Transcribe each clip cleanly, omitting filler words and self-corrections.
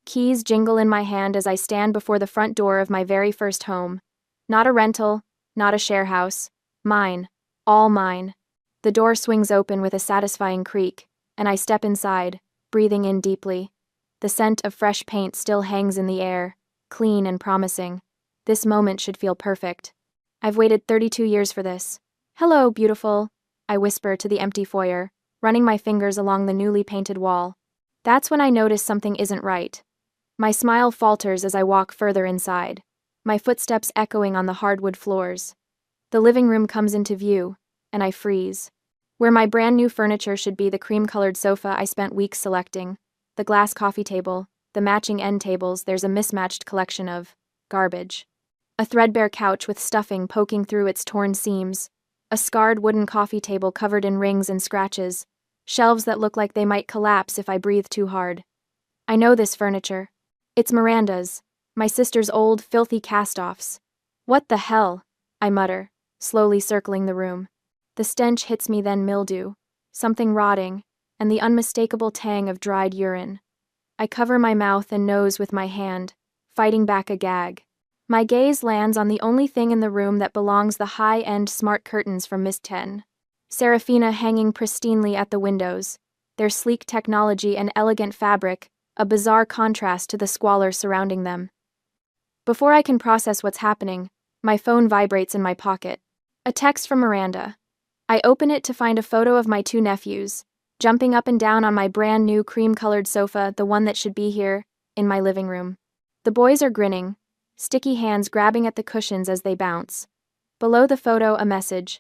Keys jingle in my hand as I stand before the front door of my very first home. Not a rental, not a share house. Mine. All mine. The door swings open with a satisfying creak, and I step inside, breathing in deeply. The scent of fresh paint still hangs in the air, clean and promising. This moment should feel perfect. I've waited 32 years for this. Hello, beautiful, I whisper to the empty foyer, running my fingers along the newly painted wall. That's when I notice something isn't right. My smile falters as I walk further inside, my footsteps echoing on the hardwood floors. The living room comes into view, and I freeze. Where my brand new furniture should be the cream-colored sofa I spent weeks selecting, the glass coffee table, the matching end tables, there's a mismatched collection of garbage. A threadbare couch with stuffing poking through its torn seams, a scarred wooden coffee table covered in rings and scratches, shelves that look like they might collapse if I breathe too hard. I know this furniture. It's Miranda's, my sister's old, filthy cast-offs. What the hell? I mutter, slowly circling the room. The stench hits me, then mildew, something rotting, and the unmistakable tang of dried urine. I cover my mouth and nose with my hand, fighting back a gag. My gaze lands on the only thing in the room that belongs, the high-end smart curtains from Miss 10. Serafina hanging pristinely at the windows, their sleek technology and elegant fabric, a bizarre contrast to the squalor surrounding them. Before I can process what's happening, my phone vibrates in my pocket. A text from Miranda. I open it to find a photo of my two nephews, jumping up and down on my brand new cream-colored sofa, the one that should be here, in my living room. The boys are grinning, sticky hands grabbing at the cushions as they bounce. Below the photo, a message.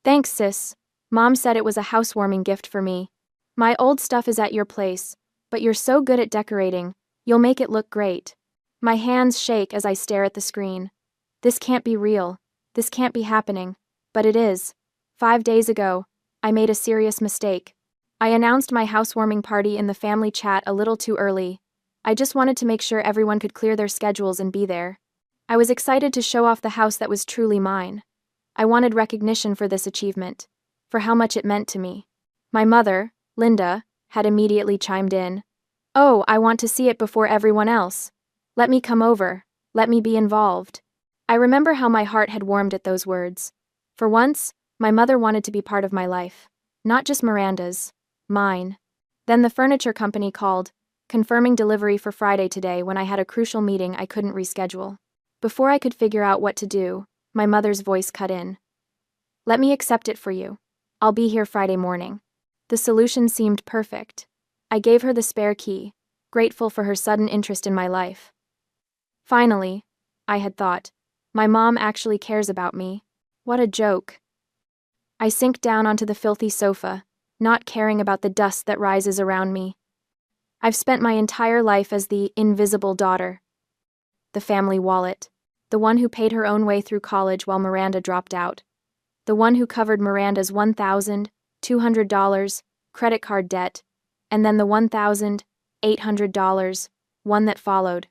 Thanks, sis. Mom said it was a housewarming gift for me. My old stuff is at your place, but you're so good at decorating, you'll make it look great. My hands shake as I stare at the screen. This can't be real. This can't be happening. But it is. 5 days ago, I made a serious mistake. I announced my housewarming party in the family chat a little too early. I just wanted to make sure everyone could clear their schedules and be there. I was excited to show off the house that was truly mine. I wanted recognition for this achievement, for how much it meant to me. My mother, Linda, had immediately chimed in. Oh, I want to see it before everyone else. Let me come over. Let me be involved. I remember how my heart had warmed at those words. For once, my mother wanted to be part of my life. Not just Miranda's. Mine. Then the furniture company called, confirming delivery for Friday today when I had a crucial meeting I couldn't reschedule. Before I could figure out what to do, my mother's voice cut in. Let me accept it for you. I'll be here Friday morning. The solution seemed perfect. I gave her the spare key, grateful for her sudden interest in my life. Finally, I had thought, my mom actually cares about me. What a joke. I sink down onto the filthy sofa, not caring about the dust that rises around me. I've spent my entire life as the invisible daughter. The family wallet. The one who paid her own way through college while Miranda dropped out. The one who covered Miranda's $1,200 credit card debt, and then the $1,800 one that followed.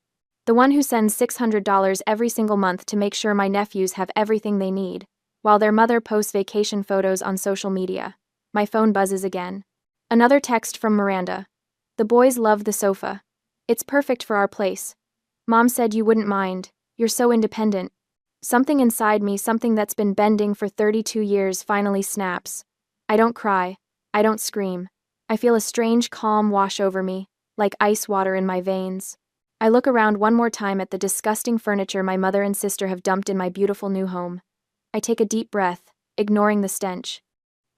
The one who sends $600 every single month to make sure my nephews have everything they need, while their mother posts vacation photos on social media. My phone buzzes again. Another text from Miranda. The boys love the sofa. It's perfect for our place. Mom said you wouldn't mind. You're so independent. Something inside me, something that's been bending for 32 years, finally snaps. I don't cry. I don't scream. I feel a strange calm wash over me, like ice water in my veins. I look around one more time at the disgusting furniture my mother and sister have dumped in my beautiful new home. I take a deep breath, ignoring the stench.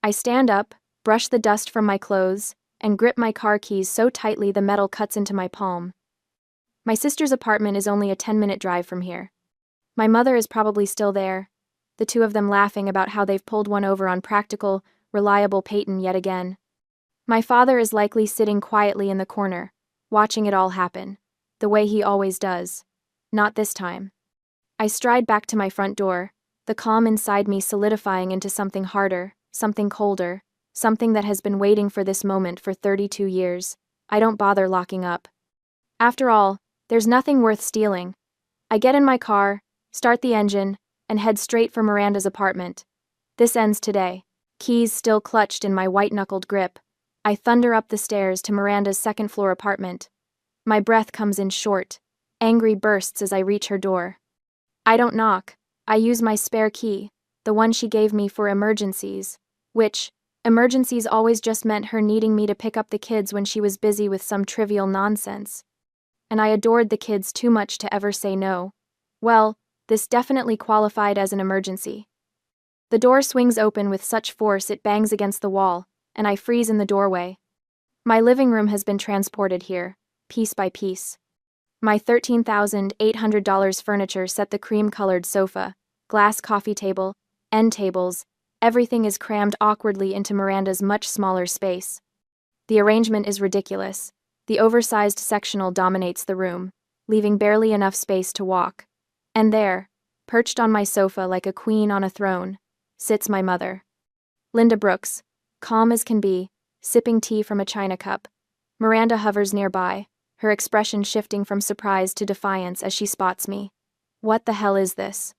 I stand up, brush the dust from my clothes, and grip my car keys so tightly the metal cuts into my palm. My sister's apartment is only a 10-minute drive from here. My mother is probably still there, the two of them laughing about how they've pulled one over on practical, reliable Peyton yet again. My father is likely sitting quietly in the corner, watching it all happen, the way he always does. Not this time. I stride back to my front door, the calm inside me solidifying into something harder, something colder, something that has been waiting for this moment for 32 years. I don't bother locking up. After all, there's nothing worth stealing. I get in my car, start the engine, and head straight for Miranda's apartment. This ends today. Keys still clutched in my white-knuckled grip. I thunder up the stairs to Miranda's second-floor apartment. My breath comes in short, angry bursts as I reach her door. I don't knock. I use my spare key, the one she gave me for emergencies, which, emergencies always just meant her needing me to pick up the kids when she was busy with some trivial nonsense. And I adored the kids too much to ever say no. Well, this definitely qualified as an emergency. The door swings open with such force it bangs against the wall, and I freeze in the doorway. My living room has been transported here, piece by piece. My $13,800 furniture set the cream-colored sofa, glass coffee table, end tables, everything is crammed awkwardly into Miranda's much smaller space. The arrangement is ridiculous. The oversized sectional dominates the room, leaving barely enough space to walk. And there, perched on my sofa like a queen on a throne, sits my mother. Linda Brooks, calm as can be, sipping tea from a china cup. Miranda hovers nearby, her expression shifting from surprise to defiance as she spots me. What the hell is this?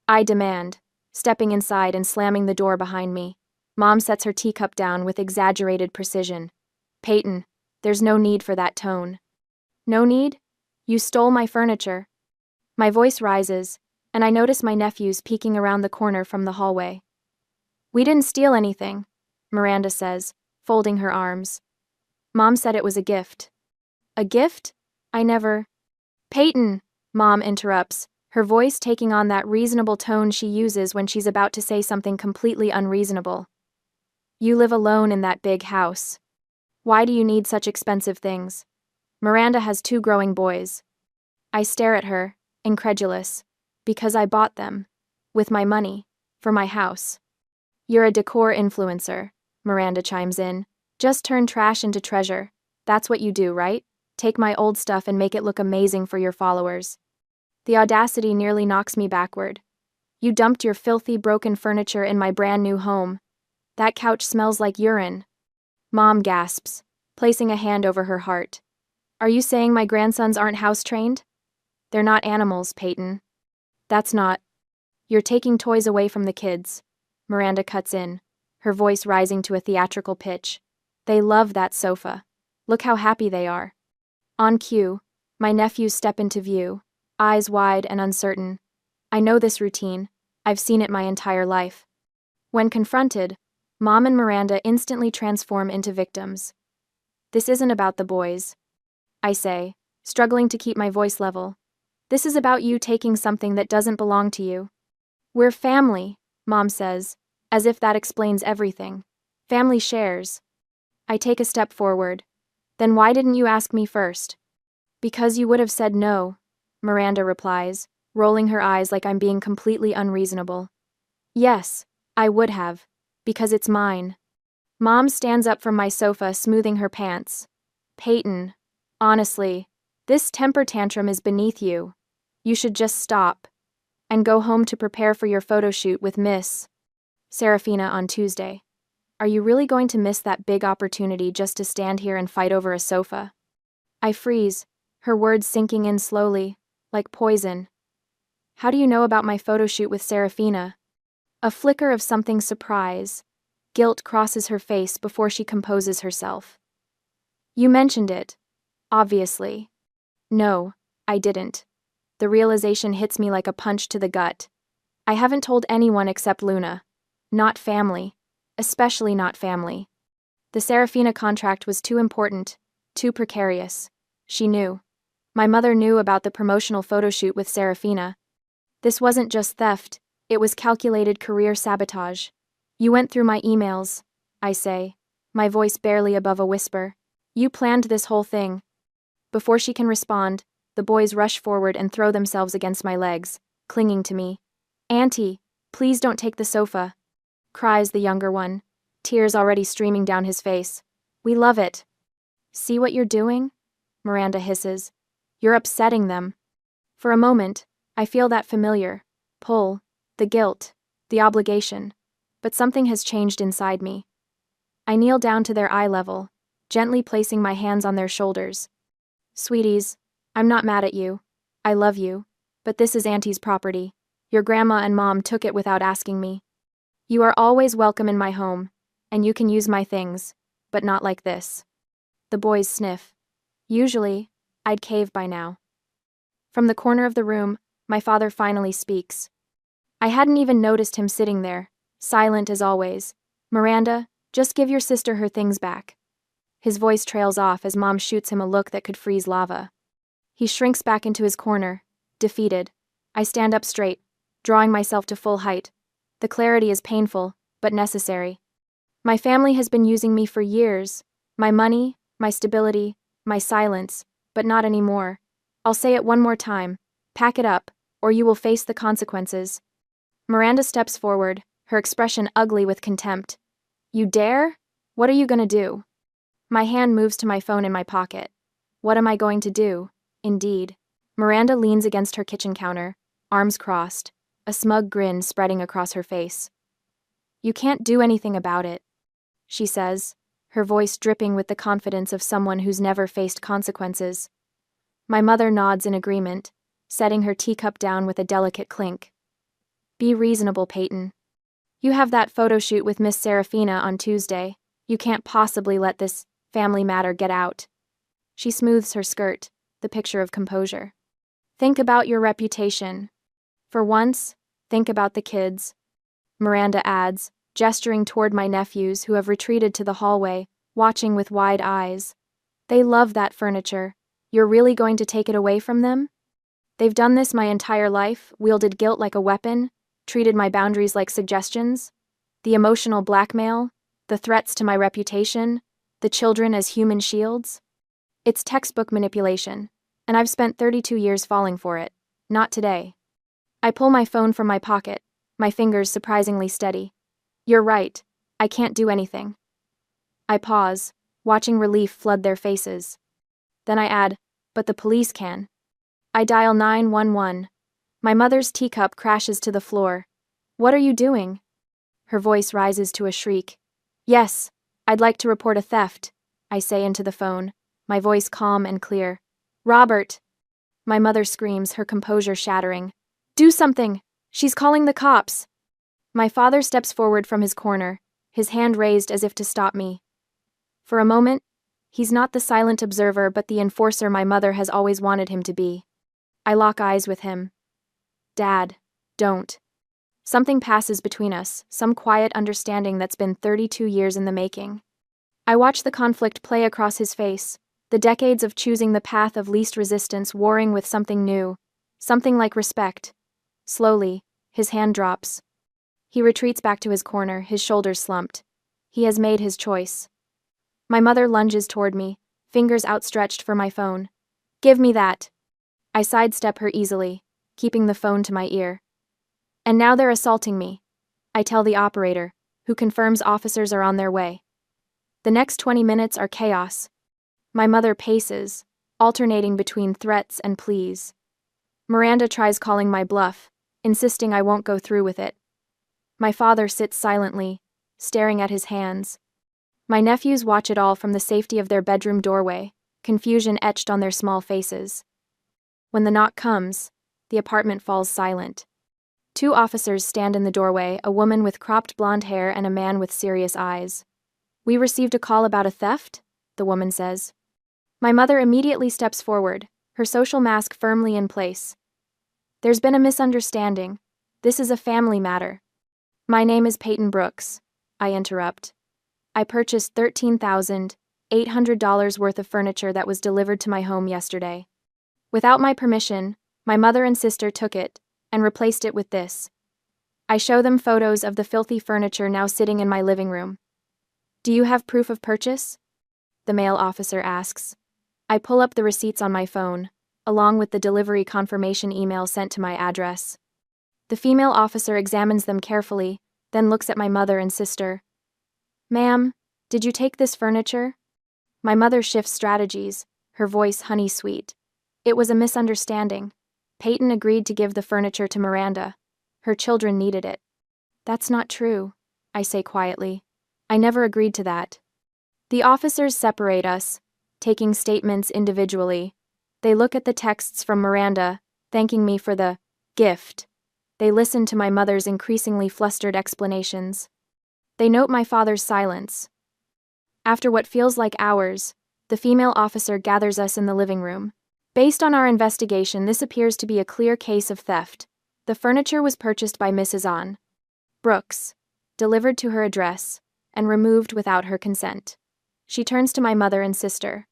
I demand, stepping inside and slamming the door behind me. Mom sets her teacup down with exaggerated precision. Peyton, there's no need for that tone. No need? You stole my furniture. My voice rises, and I notice my nephews peeking around the corner from the hallway. We didn't steal anything, Miranda says, folding her arms. Mom said it was a gift. A gift? I never… Peyton, Mom interrupts, her voice taking on that reasonable tone she uses when she's about to say something completely unreasonable. You live alone in that big house. Why do you need such expensive things? Miranda has 2 growing boys. I stare at her, incredulous, because I bought them, with my money, for my house. You're a decor influencer, Miranda chimes in. Just turn trash into treasure. That's what you do, right? Take my old stuff and make it look amazing for your followers. The audacity nearly knocks me backward. You dumped your filthy, broken furniture in my brand new home. That couch smells like urine. Mom gasps, placing a hand over her heart. Are you saying my grandsons aren't house-trained? They're not animals, Peyton. That's not… You're taking toys away from the kids. Miranda cuts in, her voice rising to a theatrical pitch. They love that sofa. Look how happy they are. On cue, my nephews step into view, eyes wide and uncertain. I know this routine. I've seen it my entire life. When confronted, Mom and Miranda instantly transform into victims. This isn't about the boys, I say, struggling to keep my voice level. This is about you taking something that doesn't belong to you. We're family, Mom says, as if that explains everything. Family shares. I take a step forward. Then why didn't you ask me first? Because you would have said no, Miranda replies, rolling her eyes like I'm being completely unreasonable. Yes, I would have, because it's mine. Mom stands up from my sofa, smoothing her pants. Peyton, honestly, this temper tantrum is beneath you. You should just stop and go home to prepare for your photo shoot with Miss Serafina on Tuesday. Are you really going to miss that big opportunity just to stand here and fight over a sofa? I freeze, her words sinking in slowly, like poison. How do you know about my photo shoot with Serafina? A flicker of something surprise. Guilt crosses her face before she composes herself. You mentioned it. Obviously. No, I didn't. The realization hits me like a punch to the gut. I haven't told anyone except Luna. Not family. Especially not family. The Serafina contract was too important, too precarious. She knew. My mother knew about the promotional photo shoot with Serafina. This wasn't just theft, it was calculated career sabotage. You went through my emails, I say, my voice barely above a whisper. You planned this whole thing. Before she can respond, the boys rush forward and throw themselves against my legs, clinging to me. Auntie, please don't take the sofa, cries the younger one, tears already streaming down his face. We love it. See what you're doing? Miranda hisses. You're upsetting them. For a moment, I feel that familiar pull, the guilt, the obligation, but something has changed inside me. I kneel down to their eye level, gently placing my hands on their shoulders. Sweeties, I'm not mad at you. I love you, but this is Auntie's property. Your grandma and Mom took it without asking me. You are always welcome in my home, and you can use my things, but not like this. The boys sniff. Usually, I'd cave by now. From the corner of the room, my father finally speaks. I hadn't even noticed him sitting there, silent as always. Miranda, just give your sister her things back. His voice trails off as Mom shoots him a look that could freeze lava. He shrinks back into his corner, defeated. I stand up straight, drawing myself to full height. The clarity is painful, but necessary. My family has been using me for years. My money, my stability, my silence, but not anymore. I'll say it one more time. Pack it up, or you will face the consequences. Miranda steps forward, her expression ugly with contempt. You dare? What are you gonna do? My hand moves to my phone in my pocket. What am I going to do? Indeed. Miranda leans against her kitchen counter, arms crossed, a smug grin spreading across her face. You can't do anything about it, she says, her voice dripping with the confidence of someone who's never faced consequences. My mother nods in agreement, setting her teacup down with a delicate clink. Be reasonable, Peyton. You have that photo shoot with Miss Serafina on Tuesday. You can't possibly let this family matter get out. She smooths her skirt, the picture of composure. Think about your reputation. For once, think about the kids. Miranda adds, gesturing toward my nephews who have retreated to the hallway, watching with wide eyes. They love that furniture. You're really going to take it away from them? They've done this my entire life, wielded guilt like a weapon, treated my boundaries like suggestions. The emotional blackmail, the threats to my reputation, the children as human shields. It's textbook manipulation, and I've spent 32 years falling for it. Not today. I pull my phone from my pocket, my fingers surprisingly steady. You're right, I can't do anything. I pause, watching relief flood their faces. Then I add, but the police can. I dial 911. My mother's teacup crashes to the floor. What are you doing? Her voice rises to a shriek. Yes, I'd like to report a theft, I say into the phone, my voice calm and clear. Robert! My mother screams, her composure shattering. Do something! She's calling the cops! My father steps forward from his corner, his hand raised as if to stop me. For a moment, he's not the silent observer but the enforcer my mother has always wanted him to be. I lock eyes with him. Dad, don't. Something passes between us, some quiet understanding that's been 32 years in the making. I watch the conflict play across his face, the decades of choosing the path of least resistance warring with something new, something like respect. Slowly, his hand drops. He retreats back to his corner, his shoulders slumped. He has made his choice. My mother lunges toward me, fingers outstretched for my phone. Give me that. I sidestep her easily, keeping the phone to my ear. And now they're assaulting me. I tell the operator, who confirms officers are on their way. The next 20 minutes are chaos. My mother paces, alternating between threats and pleas. Miranda tries calling my bluff, insisting I won't go through with it. My father sits silently, staring at his hands. My nephews watch it all from the safety of their bedroom doorway, confusion etched on their small faces. When the knock comes, the apartment falls silent. 2 officers stand in the doorway, a woman with cropped blonde hair and a man with serious eyes. We received a call about a theft, the woman says. My mother immediately steps forward, her social mask firmly in place. There's been a misunderstanding. This is a family matter. My name is Peyton Brooks, I interrupt. I purchased $13,800 worth of furniture that was delivered to my home yesterday. Without my permission, my mother and sister took it and replaced it with this. I show them photos of the filthy furniture now sitting in my living room. Do you have proof of purchase? The male officer asks. I pull up the receipts on my phone, along with the delivery confirmation email sent to my address. The female officer examines them carefully, then looks at my mother and sister. Ma'am, did you take this furniture? My mother shifts strategies, her voice honey-sweet. It was a misunderstanding. Peyton agreed to give the furniture to Miranda. Her children needed it. That's not true, I say quietly. I never agreed to that. The officers separate us, taking statements individually. They look at the texts from Miranda, thanking me for the gift. They listen to my mother's increasingly flustered explanations. They note my father's silence. After what feels like hours, the female officer gathers us in the living room. Based on our investigation, this appears to be a clear case of theft. The furniture was purchased by Mrs. On Brooks, delivered to her address, and removed without her consent. She turns to my mother and sister.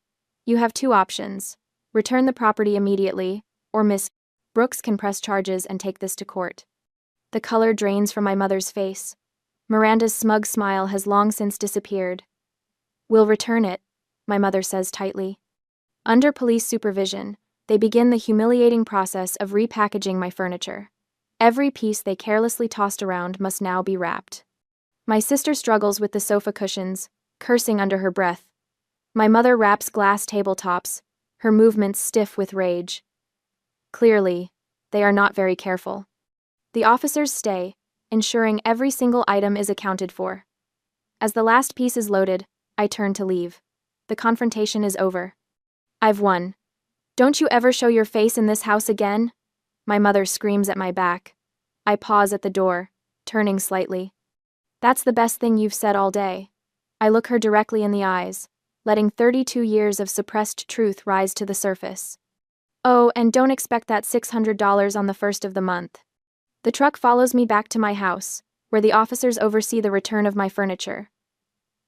You have two options. Return the property immediately, or Miss Brooks can press charges and take this to court. The color drains from my mother's face. Miranda's smug smile has long since disappeared. We'll return it, my mother says tightly. Under police supervision, they begin the humiliating process of repackaging my furniture. Every piece they carelessly tossed around must now be wrapped. My sister struggles with the sofa cushions, cursing under her breath. My mother wraps glass tabletops, her movements stiff with rage. Clearly, they are not very careful. The officers stay, ensuring every single item is accounted for. As the last piece is loaded, I turn to leave. The confrontation is over. I've won. Don't you ever show your face in this house again? My mother screams at my back. I pause at the door, turning slightly. That's the best thing you've said all day. I look her directly in the eyes, letting 32 years of suppressed truth rise to the surface. Oh, and don't expect that $600 on the first of the month. The truck follows me back to my house, where the officers oversee the return of my furniture.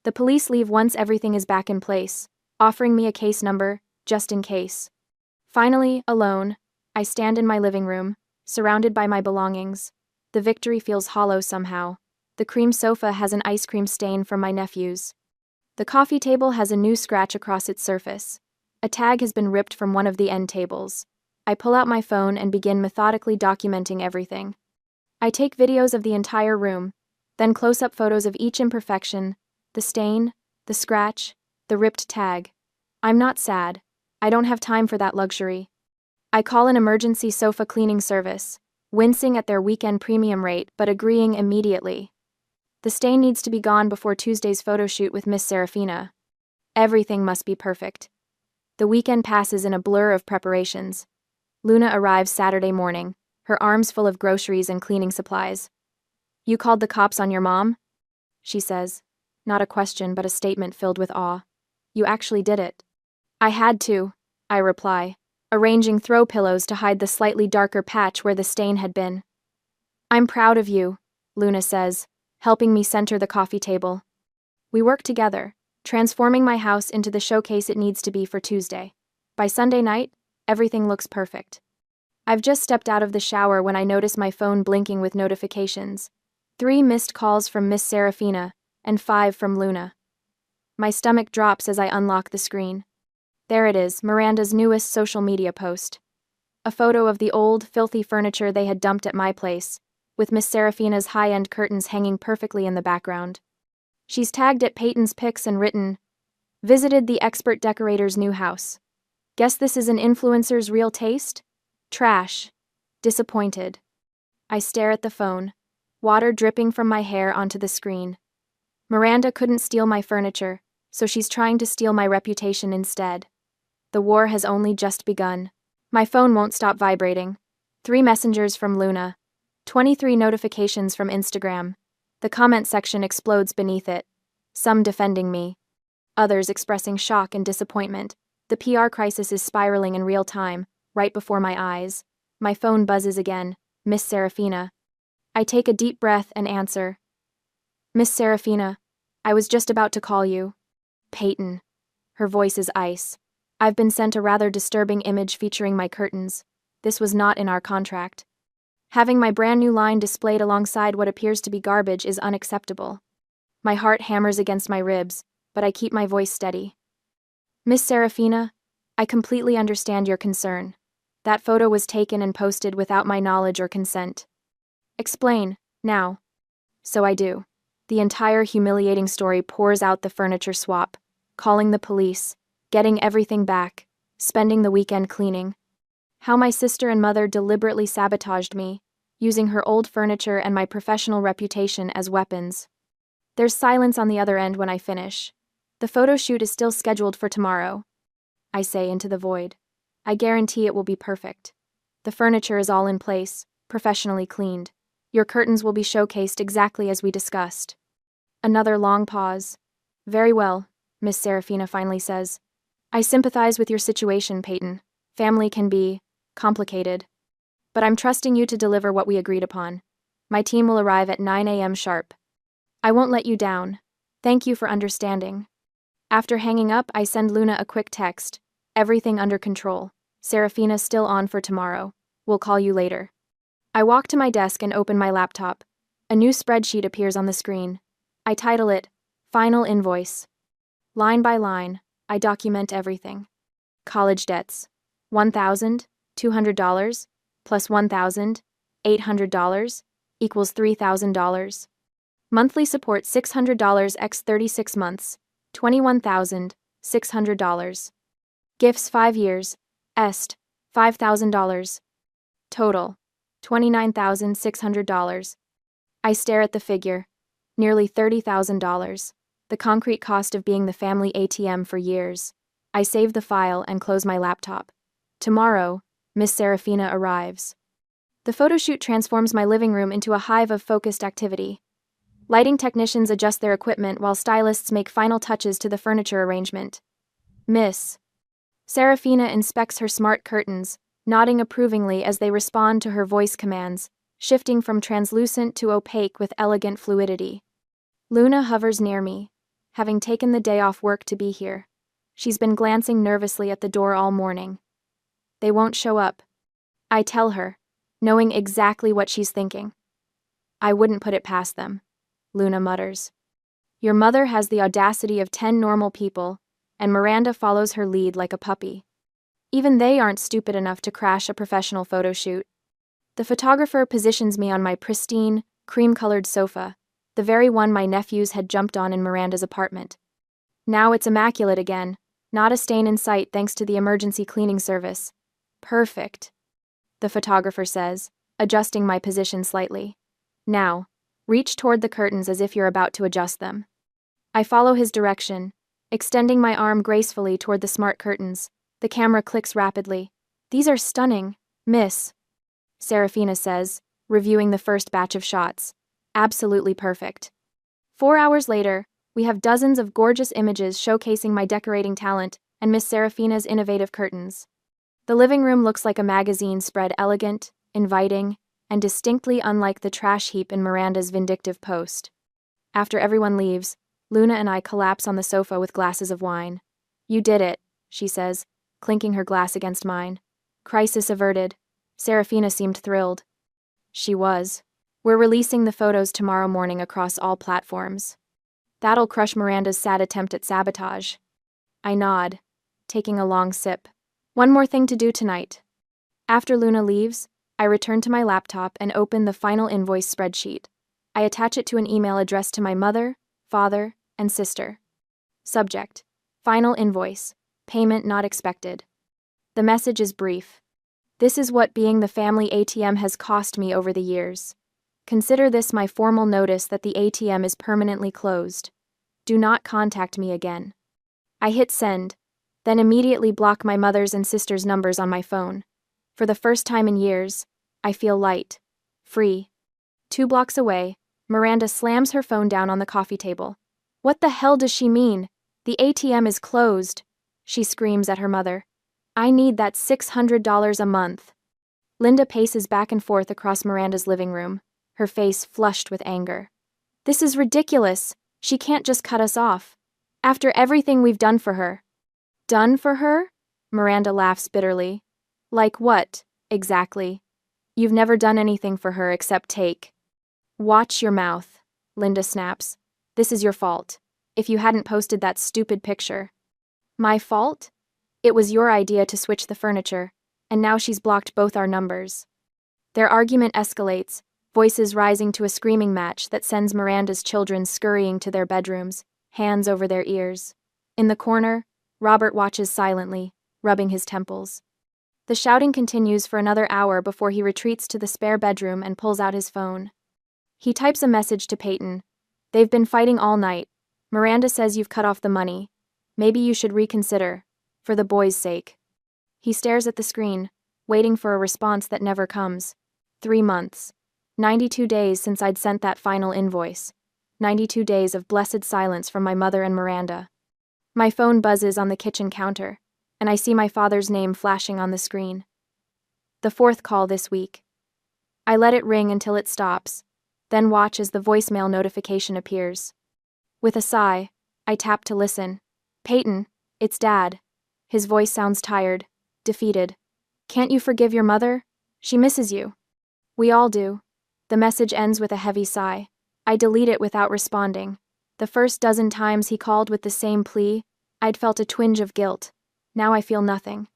The police leave once everything is back in place, offering me a case number, just in case. Finally, alone, I stand in my living room, surrounded by my belongings. The victory feels hollow somehow. The cream sofa has an ice cream stain from my nephew's. The coffee table has a new scratch across its surface. A tag has been ripped from one of the end tables. I pull out my phone and begin methodically documenting everything. I take videos of the entire room, then close-up photos of each imperfection, the stain, the scratch, the ripped tag. I'm not sad. I don't have time for that luxury. I call an emergency sofa cleaning service, wincing at their weekend premium rate but agreeing immediately. The stain needs to be gone before Tuesday's photo shoot with Miss Serafina. Everything must be perfect. The weekend passes in a blur of preparations. Luna arrives Saturday morning, her arms full of groceries and cleaning supplies. You called the cops on your mom? She says. Not a question, but a statement filled with awe. You actually did it. I had to, I reply, arranging throw pillows to hide the slightly darker patch where the stain had been. I'm proud of you, Luna says, helping me center the coffee table. We work together, transforming my house into the showcase it needs to be for Tuesday. By Sunday night, everything looks perfect. I've just stepped out of the shower when I notice my phone blinking with notifications. 3 missed calls from Miss Serafina, and 5 from Luna. My stomach drops as I unlock the screen. There it is, Miranda's newest social media post. A photo of the old, filthy furniture they had dumped at my place, with Miss Serafina's high-end curtains hanging perfectly in the background. She's tagged it Peyton's Pics and written, "Visited the expert decorator's new house. Guess this is an influencer's real taste? Trash. Disappointed." I stare at the phone, water dripping from my hair onto the screen. Miranda couldn't steal my furniture, so she's trying to steal my reputation instead. The war has only just begun. My phone won't stop vibrating. 3 messengers from Luna. 23 notifications from Instagram. The comment section explodes beneath it. Some defending me. Others expressing shock and disappointment. The PR crisis is spiraling in real time, right before my eyes. My phone buzzes again. Miss Serafina. I take a deep breath and answer. Miss Serafina, I was just about to call you. Peyton. Her voice is ice. I've been sent a rather disturbing image featuring my curtains. This was not in our contract. Having my brand new line displayed alongside what appears to be garbage is unacceptable. My heart hammers against my ribs, but I keep my voice steady. Miss Serafina, I completely understand your concern. That photo was taken and posted without my knowledge or consent. Explain, now. So I do. The entire humiliating story pours out: the furniture swap, calling the police, getting everything back, spending the weekend cleaning. How my sister and mother deliberately sabotaged me, using her old furniture and my professional reputation as weapons. There's silence on the other end when I finish. The photo shoot is still scheduled for tomorrow. I say into the void. I guarantee it will be perfect. The furniture is all in place, professionally cleaned. Your curtains will be showcased exactly as we discussed. Another long pause. Very well, Miss Serafina finally says. I sympathize with your situation, Peyton. Family can be complicated. But I'm trusting you to deliver what we agreed upon. My team will arrive at 9 a.m. sharp. I won't let you down. Thank you for understanding. After hanging up, I send Luna a quick text. Everything under control. Serafina still on for tomorrow. We'll call you later. I walk to my desk and open my laptop. A new spreadsheet appears on the screen. I title it, Final Invoice. Line by line, I document everything. College debts, $1,200 plus $1,800 equals $3,000. Monthly support $600 x 36 months, $21,600. Gifts 5 years, est, $5,000. Total, $29,600. I stare at the figure, nearly $30,000, the concrete cost of being the family ATM for years. I save the file and close my laptop. Tomorrow, Miss Serafina arrives. The photoshoot transforms my living room into a hive of focused activity. Lighting technicians adjust their equipment while stylists make final touches to the furniture arrangement. Miss Serafina inspects her smart curtains, nodding approvingly as they respond to her voice commands, shifting from translucent to opaque with elegant fluidity. Luna hovers near me, having taken the day off work to be here. She's been glancing nervously at the door all morning. They won't show up. I tell her, knowing exactly what she's thinking. I wouldn't put it past them, Luna mutters. Your mother has the audacity of 10 normal people, and Miranda follows her lead like a puppy. Even they aren't stupid enough to crash a professional photo shoot. The photographer positions me on my pristine, cream-colored sofa, the very one my nephews had jumped on in Miranda's apartment. Now it's immaculate again, not a stain in sight thanks to the emergency cleaning service. Perfect, the photographer says, adjusting my position slightly. Now, reach toward the curtains as if you're about to adjust them. I follow his direction, extending my arm gracefully toward the smart curtains. The camera clicks rapidly. These are stunning, Miss Serafina says, reviewing the first batch of shots. Absolutely perfect. 4 hours later, we have dozens of gorgeous images showcasing my decorating talent and Miss Serafina's innovative curtains. The living room looks like a magazine spread elegant, inviting, and distinctly unlike the trash heap in Miranda's vindictive post. After everyone leaves, Luna and I collapse on the sofa with glasses of wine. You did it, she says, clinking her glass against mine. Crisis averted. Serafina seemed thrilled. She was. We're releasing the photos tomorrow morning across all platforms. That'll crush Miranda's sad attempt at sabotage. I nod, taking a long sip. One more thing to do tonight. After Luna leaves, I return to my laptop and open the final invoice spreadsheet. I attach it to an email addressed to my mother, father, and sister. Subject: Final invoice. Payment not expected. The message is brief. This is what being the family ATM has cost me over the years. Consider this my formal notice that the ATM is permanently closed. Do not contact me again. I hit send, then immediately block my mother's and sister's numbers on my phone. For the first time in years, I feel light, free. 2 blocks away, Miranda slams her phone down on the coffee table. What the hell does she mean? The ATM is closed, she screams at her mother. I need that $600 a month. Linda paces back and forth across Miranda's living room, her face flushed with anger. This is ridiculous. She can't just cut us off. After everything we've done for her. Done for her? Miranda laughs bitterly. Like what, exactly? You've never done anything for her except take. Watch your mouth, Linda snaps. This is your fault. If you hadn't posted that stupid picture. My fault? It was your idea to switch the furniture, and now she's blocked both our numbers. Their argument escalates, voices rising to a screaming match that sends Miranda's children scurrying to their bedrooms, hands over their ears. In the corner, Robert watches silently, rubbing his temples. The shouting continues for another hour before he retreats to the spare bedroom and pulls out his phone. He types a message to Peyton. They've been fighting all night. Miranda says you've cut off the money. Maybe you should reconsider, for the boys' sake. He stares at the screen, waiting for a response that never comes. 3 months. 92 days since I'd sent that final invoice. 92 days of blessed silence from my mother and Miranda. My phone buzzes on the kitchen counter. and I see my father's name flashing on the screen. The fourth call this week. I let it ring until it stops, then watch as the voicemail notification appears. With a sigh, I tap to listen. Peyton, it's Dad. His voice sounds tired, defeated. Can't you forgive your mother? She misses you. We all do. The message ends with a heavy sigh. I delete it without responding. The first dozen times he called with the same plea, I'd felt a twinge of guilt. Now I feel nothing.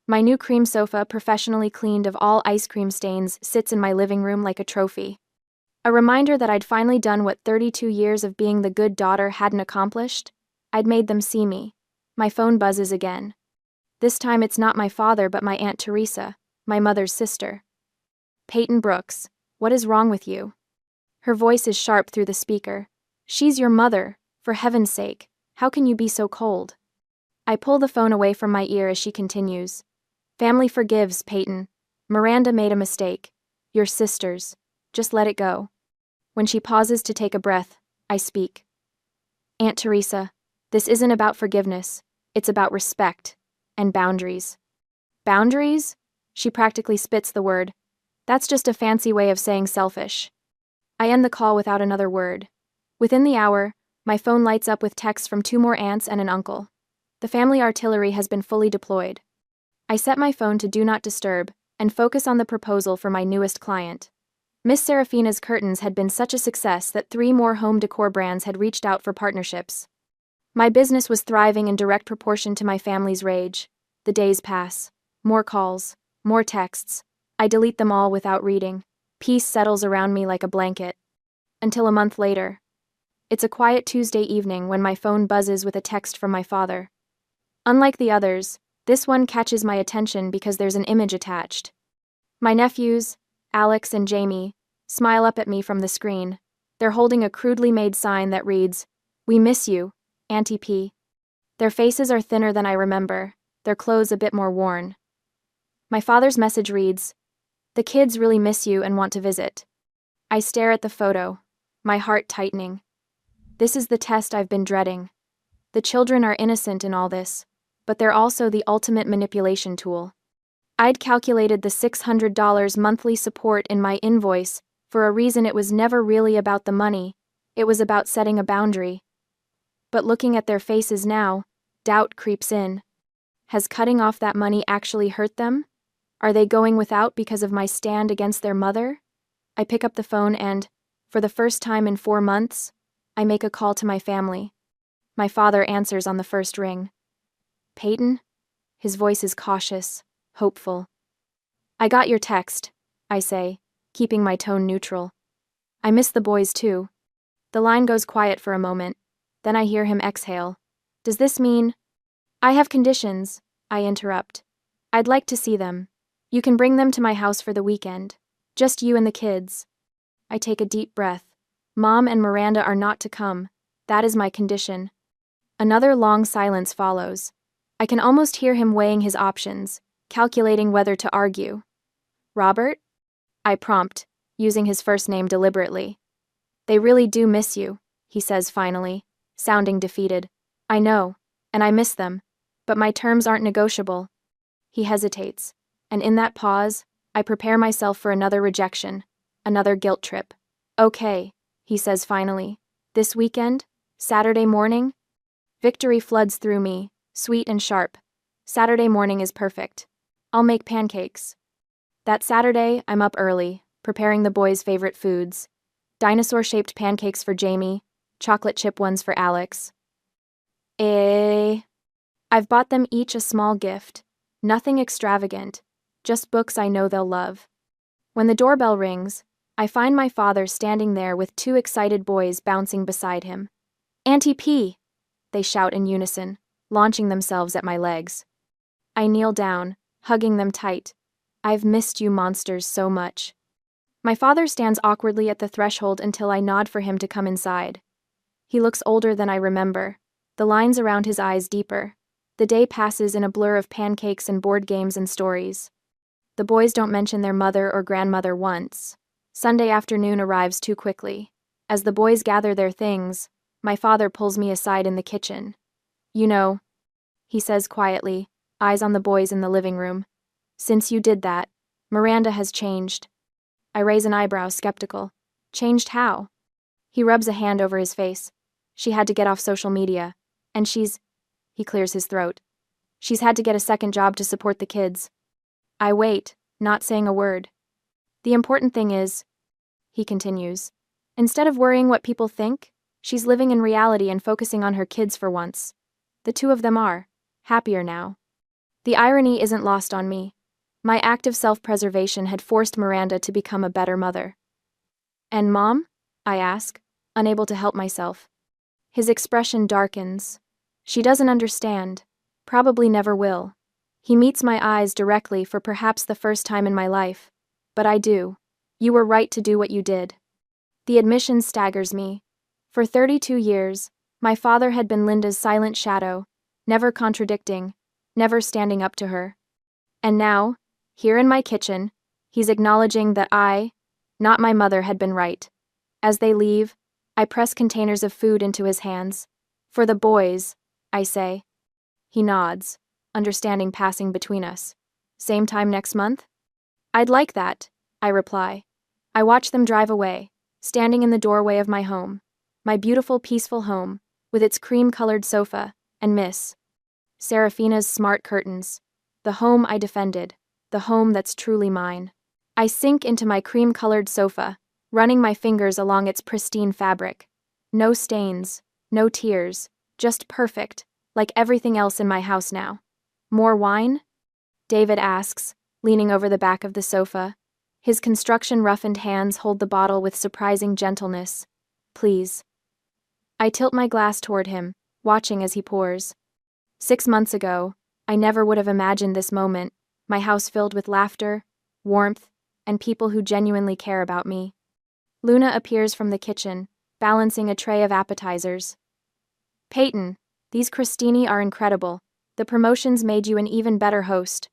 My new cream sofa, professionally cleaned of all ice cream stains, sits in my living room like a trophy. A reminder that I'd finally done what 32 years of being the good daughter hadn't accomplished. I'd made them see me. My phone buzzes again. This time it's not my father but my Aunt Teresa, my mother's sister. Peyton Brooks, what is wrong with you? Her voice is sharp through the speaker. She's your mother, for heaven's sake, how can you be so cold? I pull the phone away from my ear as she continues. Family forgives, Peyton. Miranda made a mistake. Your sisters. Just let it go. When she pauses to take a breath, I speak. Aunt Teresa, this isn't about forgiveness. It's about respect and boundaries. Boundaries? She practically spits the word. That's just a fancy way of saying selfish. I end the call without another word. Within the hour, my phone lights up with texts from 2 more aunts and an uncle. The family artillery has been fully deployed. I set my phone to Do Not Disturb and focus on the proposal for my newest client. Miss Serafina's curtains had been such a success that 3 more home decor brands had reached out for partnerships. My business was thriving in direct proportion to my family's rage. The days pass. More calls, more texts. I delete them all without reading. Peace settles around me like a blanket. Until a month later. It's a quiet Tuesday evening when my phone buzzes with a text from my father. Unlike the others, this one catches my attention because there's an image attached. My nephews, Alex and Jamie, smile up at me from the screen. They're holding a crudely made sign that reads, "We miss you, Auntie P." Their faces are thinner than I remember, their clothes a bit more worn. My father's message reads, "The kids really miss you and want to visit." I stare at the photo, my heart tightening. This is the test I've been dreading. The children are innocent in all this, but they're also the ultimate manipulation tool. I'd calculated the $600 monthly support in my invoice for a reason. It was never really about the money, it was about setting a boundary. But looking at their faces now, doubt creeps in. Has cutting off that money actually hurt them? Are they going without because of my stand against their mother? I pick up the phone and, for the first time in 4 months, I make a call to my family. My father answers on the first ring. Peyton? His voice is cautious, hopeful. I got your text, I say, keeping my tone neutral. I miss the boys too. The line goes quiet for a moment, then I hear him exhale. Does this mean? I have conditions, I interrupt. I'd like to see them. You can bring them to my house for the weekend. Just you and the kids. I take a deep breath. Mom and Miranda are not to come. That is my condition. Another long silence follows. I can almost hear him weighing his options, calculating whether to argue. Robert? I prompt, using his first name deliberately. They really do miss you, he says finally, sounding defeated. I know, and I miss them, but my terms aren't negotiable. He hesitates, and in that pause, I prepare myself for another rejection, another guilt trip. Okay, he says finally. This weekend? Saturday morning? Victory floods through me, sweet and sharp. Saturday morning is perfect. I'll make pancakes. That Saturday, I'm up early, preparing the boys' favorite foods. Dinosaur-shaped pancakes for Jamie, chocolate chip ones for Alex. I've bought them each a small gift. Nothing extravagant, just books I know they'll love. When the doorbell rings, I find my father standing there with 2 excited boys bouncing beside him. Auntie P! They shout in unison, launching themselves at my legs. I kneel down, hugging them tight. I've missed you monsters so much. My father stands awkwardly at the threshold until I nod for him to come inside. He looks older than I remember, the lines around his eyes deeper. The day passes in a blur of pancakes and board games and stories. The boys don't mention their mother or grandmother once. Sunday afternoon arrives too quickly. As the boys gather their things, my father pulls me aside in the kitchen. You know, he says quietly, eyes on the boys in the living room. Since you did that, Miranda has changed. I raise an eyebrow, skeptical. Changed how? He rubs a hand over his face. She had to get off social media. And he clears his throat. She's had to get a second job to support the kids. I wait, not saying a word. The important thing is, he continues, instead of worrying what people think, she's living in reality and focusing on her kids for once. The two of them are happier now. The irony isn't lost on me. My act of self-preservation had forced Miranda to become a better mother. And Mom? I ask, unable to help myself. His expression darkens. She doesn't understand. Probably never will. He meets my eyes directly for perhaps the first time in my life. But I do. You were right to do what you did. The admission staggers me. For 32 years, my father had been Linda's silent shadow, never contradicting, never standing up to her. And now, here in my kitchen, he's acknowledging that I, not my mother, had been right. As they leave, I press containers of food into his hands. For the boys, I say. He nods, understanding passing between us. Same time next month? I'd like that, I reply. I watch them drive away, standing in the doorway of my home. My beautiful, peaceful home, with its cream-colored sofa, and Miss Serafina's smart curtains. The home I defended, the home that's truly mine. I sink into my cream-colored sofa, running my fingers along its pristine fabric. No stains, no tears, just perfect, like everything else in my house now. More wine? David asks, leaning over the back of the sofa. His construction-roughened hands hold the bottle with surprising gentleness. Please. I tilt my glass toward him, watching as he pours. 6 months ago, I never would have imagined this moment, my house filled with laughter, warmth, and people who genuinely care about me. Luna appears from the kitchen, balancing a tray of appetizers. Peyton, these crostini are incredible. The promotions made you an even better host.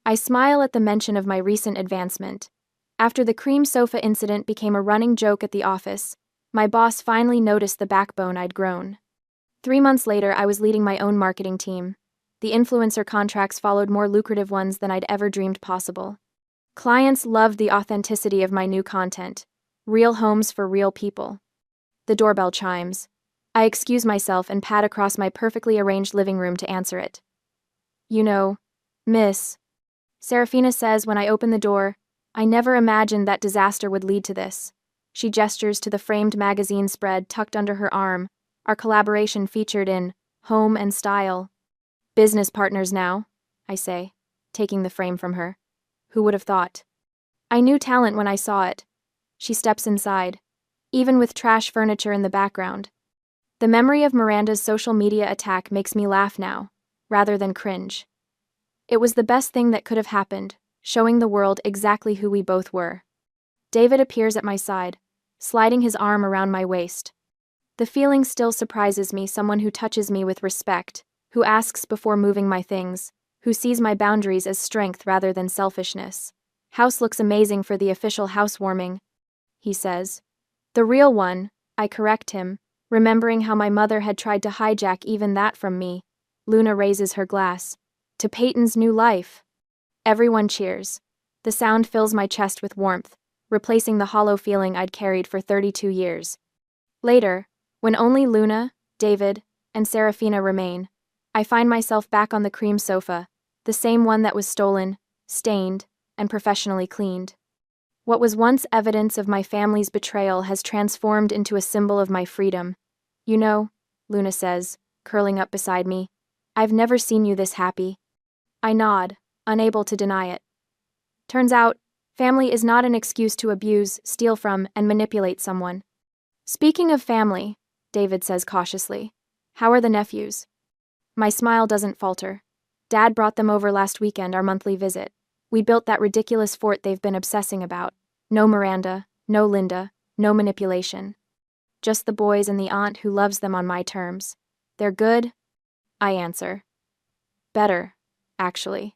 I smile at the mention of my recent advancement. After the cream sofa incident became a running joke at the office, my boss finally noticed the backbone I'd grown. 3 months later, I was leading my own marketing team. The influencer contracts followed more lucrative ones than I'd ever dreamed possible. Clients loved the authenticity of my new content. Real homes for real people. The doorbell chimes. I excuse myself and pad across my perfectly arranged living room to answer it. You know, Miss Serafina says when I open the door, I never imagined that disaster would lead to this. She gestures to the framed magazine spread tucked under her arm, our collaboration featured in Home and Style. Business partners now, I say, taking the frame from her. Who would have thought? I knew talent when I saw it. She steps inside, even with trash furniture in the background. The memory of Miranda's social media attack makes me laugh now, rather than cringe. It was the best thing that could have happened, showing the world exactly who we both were. David appears at my side, sliding his arm around my waist. The feeling still surprises me, someone who touches me with respect, who asks before moving my things, who sees my boundaries as strength rather than selfishness. House looks amazing for the official housewarming, he says. The real one, I correct him, remembering how my mother had tried to hijack even that from me. Luna raises her glass. To Peyton's new life. Everyone cheers. The sound fills my chest with warmth, replacing the hollow feeling I'd carried for 32 years. Later, when only Luna, David, and Serafina remain, I find myself back on the cream sofa, the same one that was stolen, stained, and professionally cleaned. What was once evidence of my family's betrayal has transformed into a symbol of my freedom. You know, Luna says, curling up beside me, I've never seen you this happy. I nod, unable to deny it. Turns out, family is not an excuse to abuse, steal from, and manipulate someone. Speaking of family, David says cautiously, how are the nephews? My smile doesn't falter. Dad brought them over last weekend, our monthly visit. We built that ridiculous fort they've been obsessing about. No Miranda, no Linda, no manipulation. Just the boys and the aunt who loves them on my terms. They're good? I answer. Better, actually.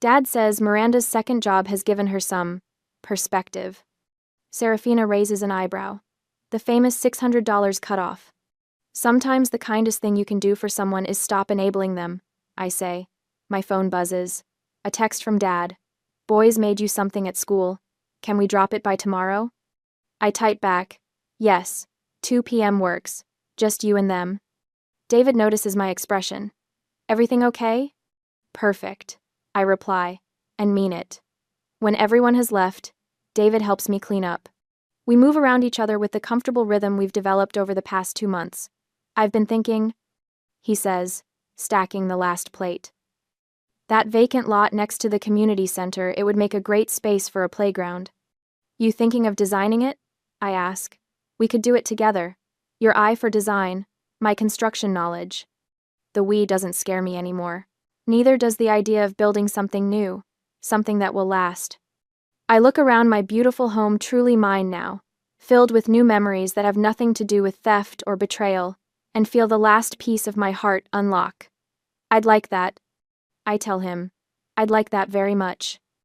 Dad says Miranda's second job has given her some perspective. Serafina raises an eyebrow. The famous $600 cutoff. Sometimes the kindest thing you can do for someone is stop enabling them, I say. My phone buzzes. A text from Dad. Boys made you something at school. Can we drop it by tomorrow? I type back. Yes. 2 p.m. works. Just you and them. David notices my expression. Everything okay? Perfect. I reply, and mean it. When everyone has left, David helps me clean up. We move around each other with the comfortable rhythm we've developed over the past 2 months. I've been thinking, he says, stacking the last plate. That vacant lot next to the community center, it would make a great space for a playground. You thinking of designing it? I ask. We could do it together. Your eye for design, my construction knowledge. The we doesn't scare me anymore. Neither does the idea of building something new, something that will last. I look around my beautiful home, truly mine now, filled with new memories that have nothing to do with theft or betrayal, and feel the last piece of my heart unlock. I'd like that. I tell him, I'd like that very much.